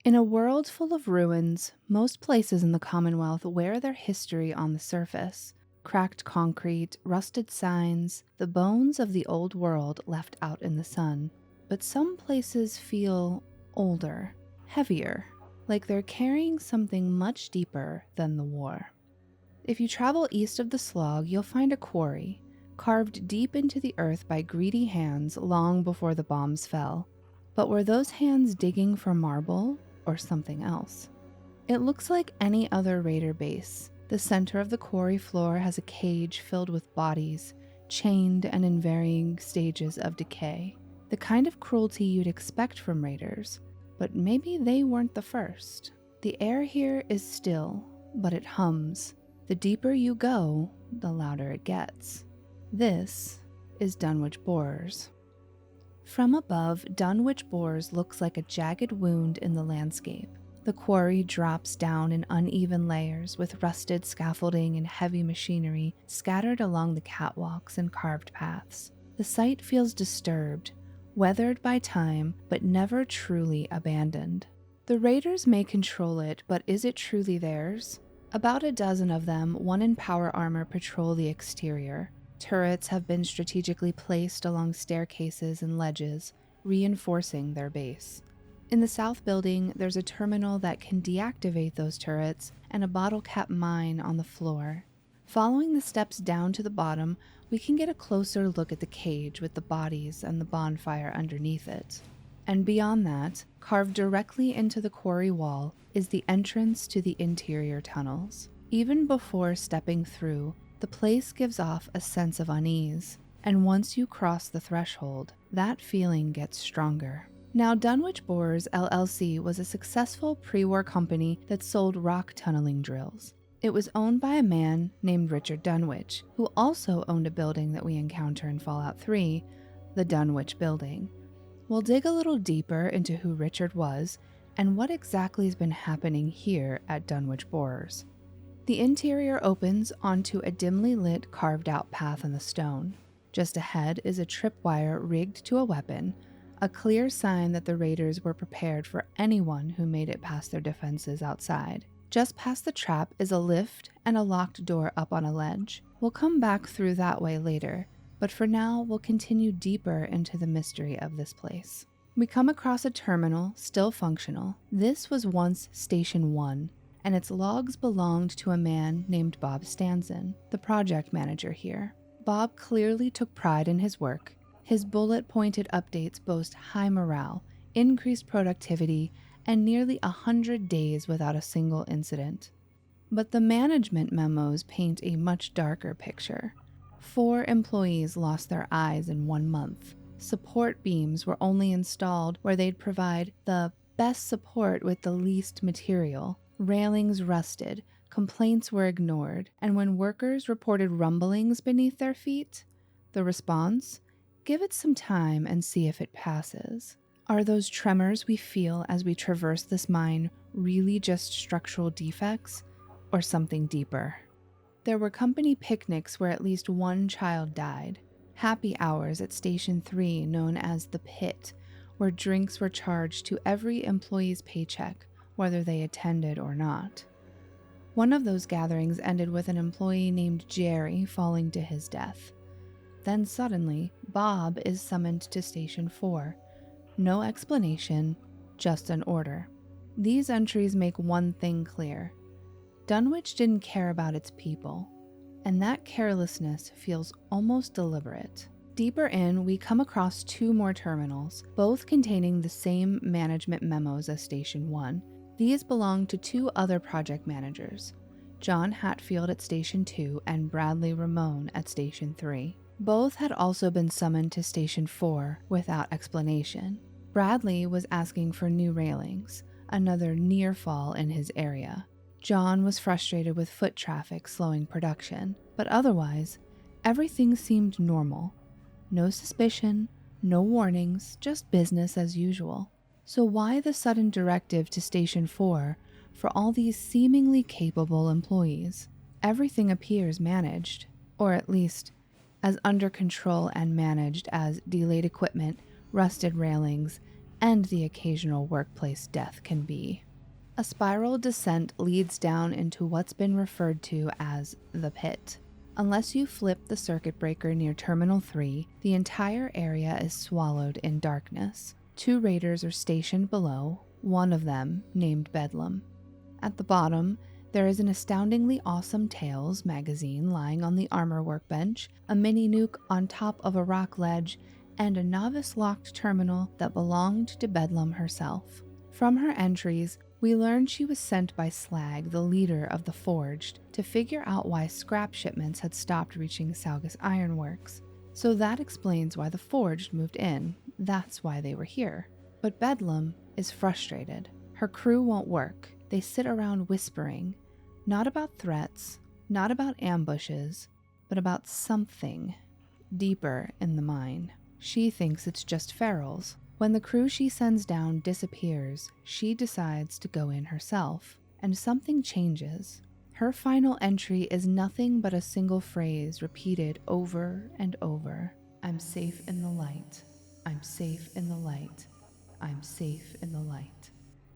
In a world full of ruins, most places in the Commonwealth wear their history on the surface. Cracked concrete, rusted signs, the bones of the old world left out in the sun. But some places feel older, heavier, like they're carrying something much deeper than the war. If you travel east of the Slog, you'll find a quarry, carved deep into the earth by greedy hands long before the bombs fell. But were those hands digging for marble or something else? It looks like any other raider base. The center of the quarry floor has a cage filled with bodies, chained and in varying stages of decay. The kind of cruelty you'd expect from raiders, but maybe they weren't the first. The air here is still, but it hums. The deeper you go, the louder it gets. This is Dunwich Borers. From above, Dunwich Borers looks like a jagged wound in the landscape. The quarry drops down in uneven layers with rusted scaffolding and heavy machinery scattered along the catwalks and carved paths. The site feels disturbed, weathered by time, but never truly abandoned. The raiders may control it, but is it truly theirs? About a dozen of them, one in power armor, patrol the exterior. Turrets have been strategically placed along staircases and ledges, reinforcing their base. In the south building, there's a terminal that can deactivate those turrets and a bottle cap mine on the floor. Following the steps down to the bottom, we can get a closer look at the cage with the bodies and the bonfire underneath it. And beyond that, carved directly into the quarry wall, is the entrance to the interior tunnels. Even before stepping through, the place gives off a sense of unease, and once you cross the threshold, that feeling gets stronger. Now, Dunwich Borers LLC was a successful pre-war company that sold rock tunneling drills. It was owned by a man named Richard Dunwich, who also owned a building that we encounter in Fallout 3, the Dunwich Building. We'll dig a little deeper into who Richard was and what exactly has been happening here at Dunwich Borers. The interior opens onto a dimly lit, carved-out path in the stone. Just ahead is a tripwire rigged to a weapon, a clear sign that the raiders were prepared for anyone who made it past their defenses outside. Just past the trap is a lift and a locked door up on a ledge. We'll come back through that way later, but for now we'll continue deeper into the mystery of this place. We come across a terminal, still functional. This was once Station 1, and its logs belonged to a man named Bob Stanson, the project manager here. Bob clearly took pride in his work. His bullet-pointed updates boast high morale, increased productivity, and nearly 100 days without a single incident. But the management memos paint a much darker picture. 4 employees lost their eyes in 1 month. Support beams were only installed where they'd provide the best support with the least material. Railings rusted, complaints were ignored, and when workers reported rumblings beneath their feet, the response? Give it some time and see if it passes. Are those tremors we feel as we traverse this mine really just structural defects, or something deeper? There were company picnics where at least one child died. Happy hours at Station 3, known as the Pit, where drinks were charged to every employee's paycheck, whether they attended or not. One of those gatherings ended with an employee named Jerry falling to his death. Then suddenly, Bob is summoned to Station 4. No explanation, just an order. These entries make one thing clear. Dunwich didn't care about its people, and that carelessness feels almost deliberate. Deeper in, we come across 2 more terminals, both containing the same management memos as Station 1. These belong to 2 other project managers, John Hatfield at Station 2 and Bradley Ramone at Station 3. Both had also been summoned to Station 4 without explanation. Bradley was asking for new railings, another near fall in his area. John was frustrated with foot traffic slowing production, but otherwise, everything seemed normal. No suspicion, no warnings, just business as usual. So why the sudden directive to Station 4 for all these seemingly capable employees? Everything appears managed, or at least as under control and managed as delayed equipment, rusted railings, and the occasional workplace death can be. A spiral descent leads down into what's been referred to as the pit. Unless you flip the circuit breaker near Terminal 3, the entire area is swallowed in darkness. 2 raiders are stationed below, one of them named Bedlam. At the bottom, there is an astoundingly awesome Tales magazine lying on the armor workbench, a mini nuke on top of a rock ledge, and a novice-locked terminal that belonged to Bedlam herself. From her entries, we learned she was sent by Slag, the leader of the Forged, to figure out why scrap shipments had stopped reaching Salgus Ironworks. So that explains why the Forged moved in. That's why they were here. But Bedlam is frustrated. Her crew won't work. They sit around whispering, not about threats, not about ambushes, but about something deeper in the mine. She thinks it's just ferals. When the crew she sends down disappears, she decides to go in herself, and something changes. Her final entry is nothing but a single phrase repeated over and over. I'm safe in the light. I'm safe in the light. I'm safe in the light.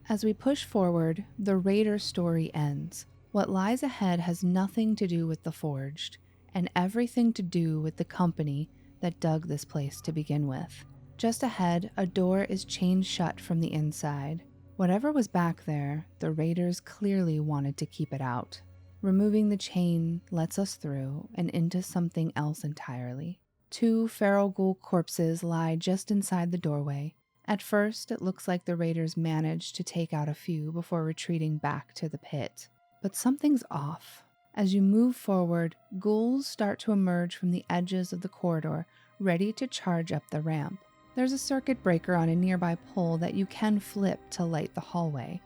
As we push forward, the Raider story ends. What lies ahead has nothing to do with the Forged, and everything to do with the company that dug this place to begin with. Just ahead, a door is chained shut from the inside. Whatever was back there, the raiders clearly wanted to keep it out. Removing the chain lets us through and into something else entirely. 2 feral ghoul corpses lie just inside the doorway. At first, it looks like the raiders managed to take out a few before retreating back to the pit. But something's off. As you move forward, ghouls start to emerge from the edges of the corridor, ready to charge up the ramp. There's a circuit breaker on a nearby pole that you can flip to light the hallway.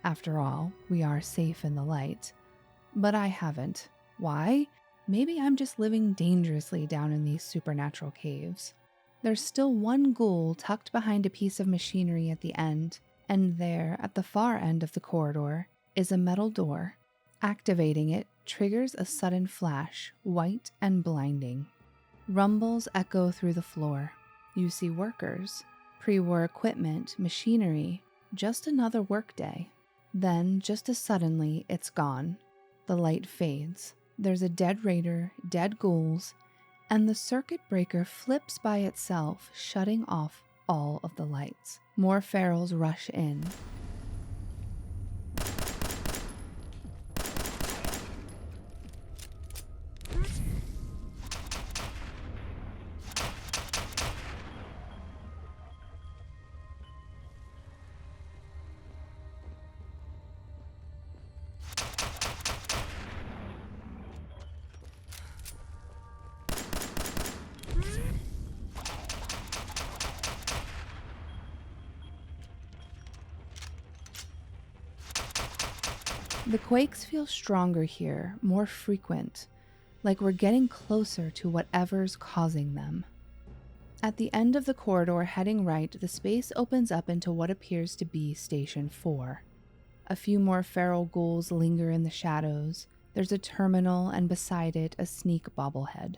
After all, we are safe in the light. But I haven't. Why? Maybe I'm just living dangerously down in these supernatural caves. There's still 1 ghoul tucked behind a piece of machinery at the end, and there, at the far end of the corridor, is a metal door. Activating it triggers a sudden flash, white and blinding. Rumbles echo through the floor. You see workers, pre-war equipment, machinery, just another workday. Then, just as suddenly, it's gone. The light fades. There's a dead raider, dead ghouls, and the circuit breaker flips by itself, shutting off all of the lights. More ferals rush in. The quakes feel stronger here, more frequent, like we're getting closer to whatever's causing them. At the end of the corridor heading right, the space opens up into what appears to be Station 4. A few more feral ghouls linger in the shadows. There's a terminal, and beside it, a sneak bobblehead.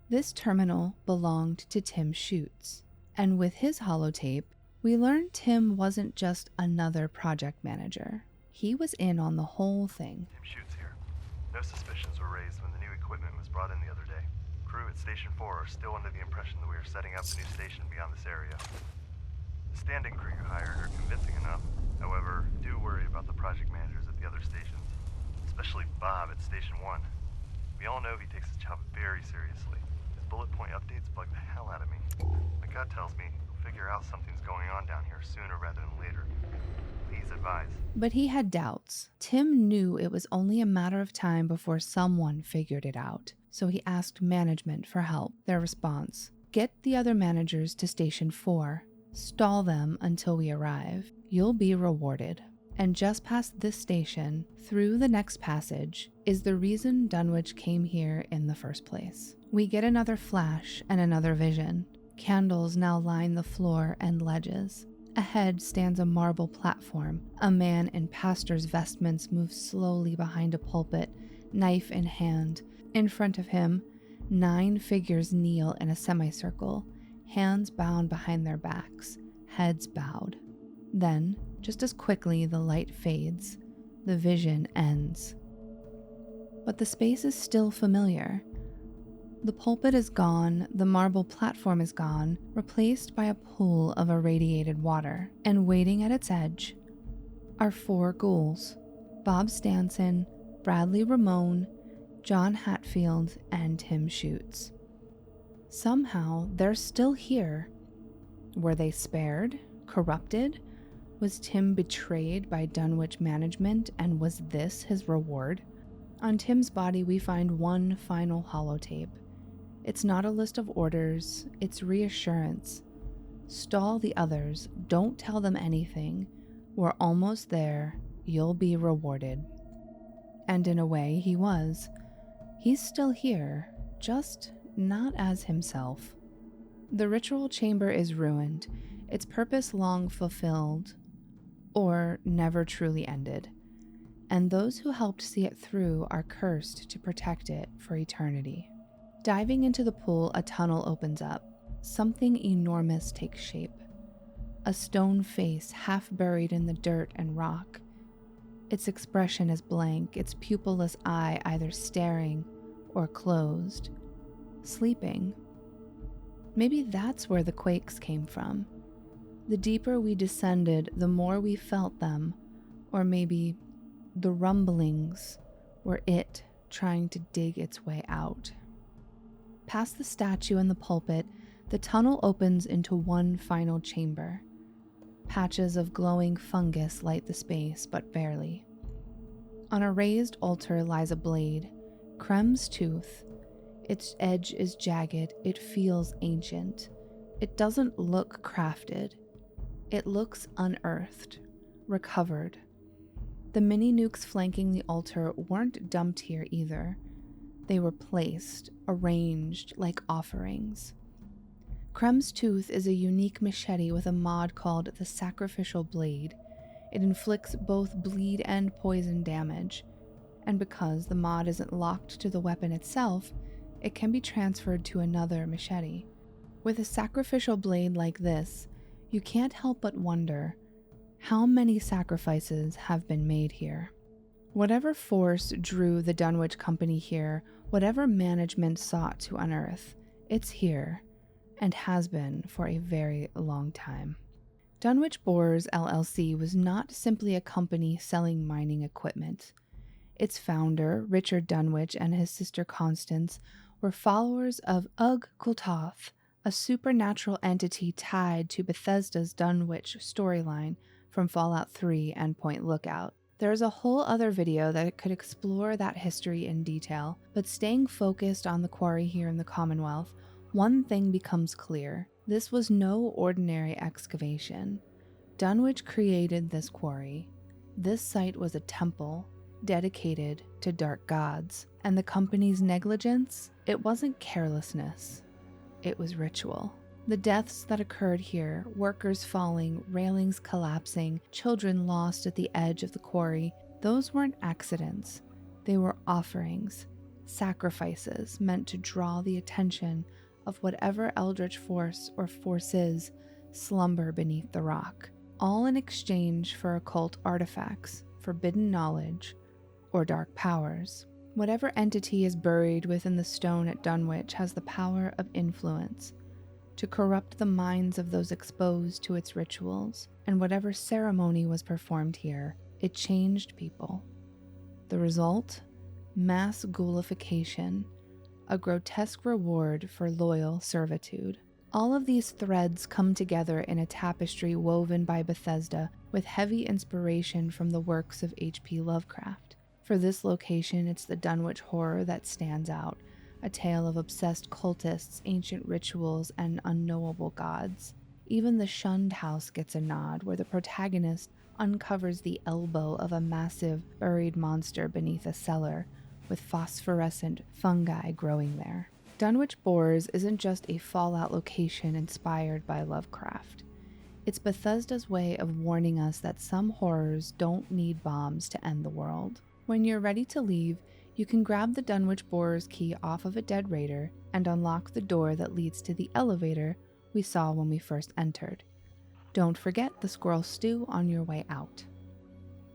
This terminal belonged to Tim Schutz, and with his holotape, we learned Tim wasn't just another project manager. He was in on the whole thing. Tim Schutz here. No suspicions were raised when the new equipment was brought in the other day. Crew at Station 4 are still under the impression that we are setting up a new station beyond this area. The standing crew you hired are convincing enough. However, do worry about the project managers at the other stations, especially Bob at Station 1. We all know he takes his job very seriously. His bullet point updates bug the hell out of me. My gut tells me he'll figure out something's going on down here sooner rather than later. Please advise. But he had doubts. Tim knew it was only a matter of time before someone figured it out, so he asked management for help. Their response: get the other managers to Station 4. Stall them until we arrive. You'll be rewarded. And just past this station, through the next passage, is the reason Dunwich came here in the first place. We get another flash and another vision. Candles now line the floor and ledges. Ahead stands a marble platform. A man in pastor's vestments moves slowly behind a pulpit, knife in hand. In front of him, 9 figures kneel in a semicircle, hands bound behind their backs, heads bowed. Then, just as quickly the light fades, the vision ends. But the space is still familiar. The pulpit is gone, the marble platform is gone, replaced by a pool of irradiated water, and waiting at its edge are 4 ghouls: Bob Stanson, Bradley Ramone, John Hatfield, and Tim Schutz. Somehow, they're still here. Were they spared? Corrupted? Was Tim betrayed by Dunwich management, and was this his reward? On Tim's body, we find one final holotape. It's not a list of orders, it's reassurance. Stall the others, don't tell them anything. We're almost there, you'll be rewarded. And in a way, he was. He's still here, just not as himself. The ritual chamber is ruined, its purpose long fulfilled, or never truly ended. And those who helped see it through are cursed to protect it for eternity. Diving into the pool, a tunnel opens up. Something enormous takes shape. A stone face half buried in the dirt and rock. Its expression is blank, its pupilless eye either staring or closed, sleeping. Maybe that's where the quakes came from. The deeper we descended, the more we felt them, or maybe the rumblings were it trying to dig its way out. Past the statue and the pulpit, the tunnel opens into one final chamber. Patches of glowing fungus light the space, but barely. On a raised altar lies a blade, Krem's tooth. Its edge is jagged, it feels ancient. It doesn't look crafted. It looks unearthed, recovered. The mini nukes flanking the altar weren't dumped here either. They were placed, arranged like offerings. Krem's tooth is a unique machete with a mod called the Sacrificial Blade. It inflicts both bleed and poison damage, and because the mod isn't locked to the weapon itself, it can be transferred to another machete. With a sacrificial blade like this, you can't help but wonder, how many sacrifices have been made here? Whatever force drew the Dunwich Company here, whatever management sought to unearth, it's here, and has been for a very long time. Dunwich Borers LLC was not simply a company selling mining equipment. Its founder, Richard Dunwich, and his sister Constance were followers of Ugg Kultoth, a supernatural entity tied to Bethesda's Dunwich storyline from Fallout 3 and Point Lookout. There is a whole other video that could explore that history in detail, but staying focused on the quarry here in the Commonwealth, one thing becomes clear. This was no ordinary excavation. Dunwich created this quarry. This site was a temple dedicated to dark gods, and the company's negligence, it wasn't carelessness, it was ritual. The deaths that occurred here, workers falling, railings collapsing, children lost at the edge of the quarry, those weren't accidents. They were offerings, sacrifices meant to draw the attention of whatever eldritch force or forces slumber beneath the rock, all in exchange for occult artifacts, forbidden knowledge, or dark powers. Whatever entity is buried within the stone at Dunwich has the power of influence to corrupt the minds of those exposed to its rituals, and whatever ceremony was performed here, it changed people. The result? Mass ghoulification, a grotesque reward for loyal servitude. All of these threads come together in a tapestry woven by Bethesda with heavy inspiration from the works of H.P. Lovecraft. For this location, it's the Dunwich horror that stands out, a tale of obsessed cultists, ancient rituals, and unknowable gods. Even the shunned house gets a nod, where the protagonist uncovers the elbow of a massive, buried monster beneath a cellar, with phosphorescent fungi growing there. Dunwich Borers isn't just a Fallout location inspired by Lovecraft. It's Bethesda's way of warning us that some horrors don't need bombs to end the world. When you're ready to leave, you can grab the Dunwich Borers key off of a dead raider and unlock the door that leads to the elevator we saw when we first entered. Don't forget the squirrel stew on your way out.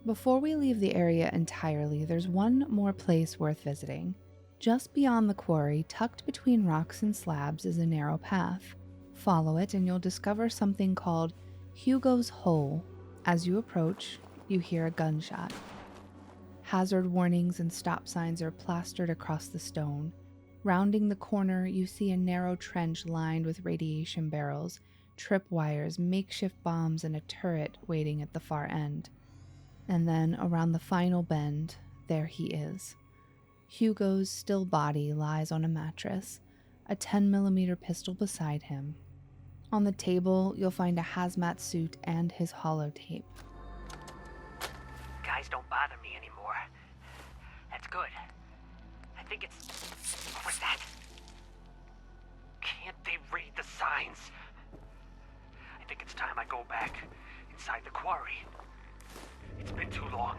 Before we leave the area entirely, there's one more place worth visiting. Just beyond the quarry, tucked between rocks and slabs, is a narrow path. Follow it and you'll discover something called Hugo's Hole. As you approach, you hear a gunshot. Hazard warnings and stop signs are plastered across the stone. Rounding the corner, you see a narrow trench lined with radiation barrels, tripwires, makeshift bombs, and a turret waiting at the far end. And then, around the final bend, there he is. Hugo's still body lies on a mattress, a 10mm pistol beside him. On the table, you'll find a hazmat suit and his holotape. Guys don't bother me anymore. That's good. I think it's... What was that? Can't they read the signs? I think it's time I go back inside the quarry. It's been too long.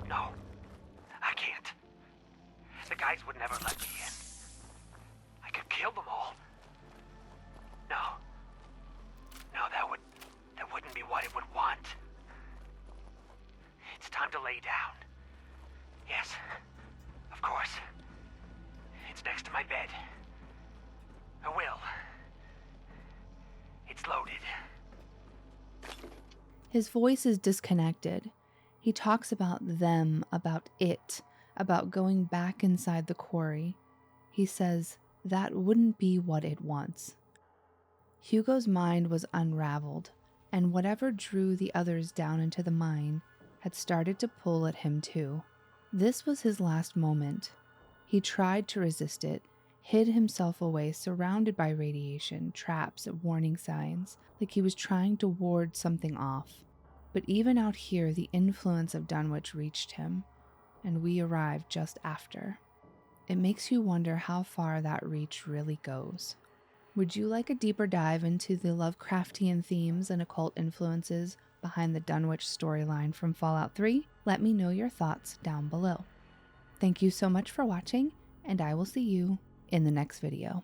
No, I can't. The guys would never let me in. I could kill them all. No, that wouldn't be what it would want. It's time to lay down. Yes, of course. It's next to my bed. I will. It's loaded. His voice is disconnected. He talks about them, about it, about going back inside the quarry. He says that wouldn't be what it wants. Hugo's mind was unraveled, and whatever drew the others down into the mine had started to pull at him too. This was his last moment. He tried to resist it, hid himself away, surrounded by radiation, traps, warning signs, like he was trying to ward something off. But even out here, the influence of Dunwich reached him, and we arrived just after. It makes you wonder how far that reach really goes. Would you like a deeper dive into the Lovecraftian themes and occult influences behind the Dunwich storyline from Fallout 3? Let me know your thoughts down below. Thank you so much for watching, and I will see you in the next video.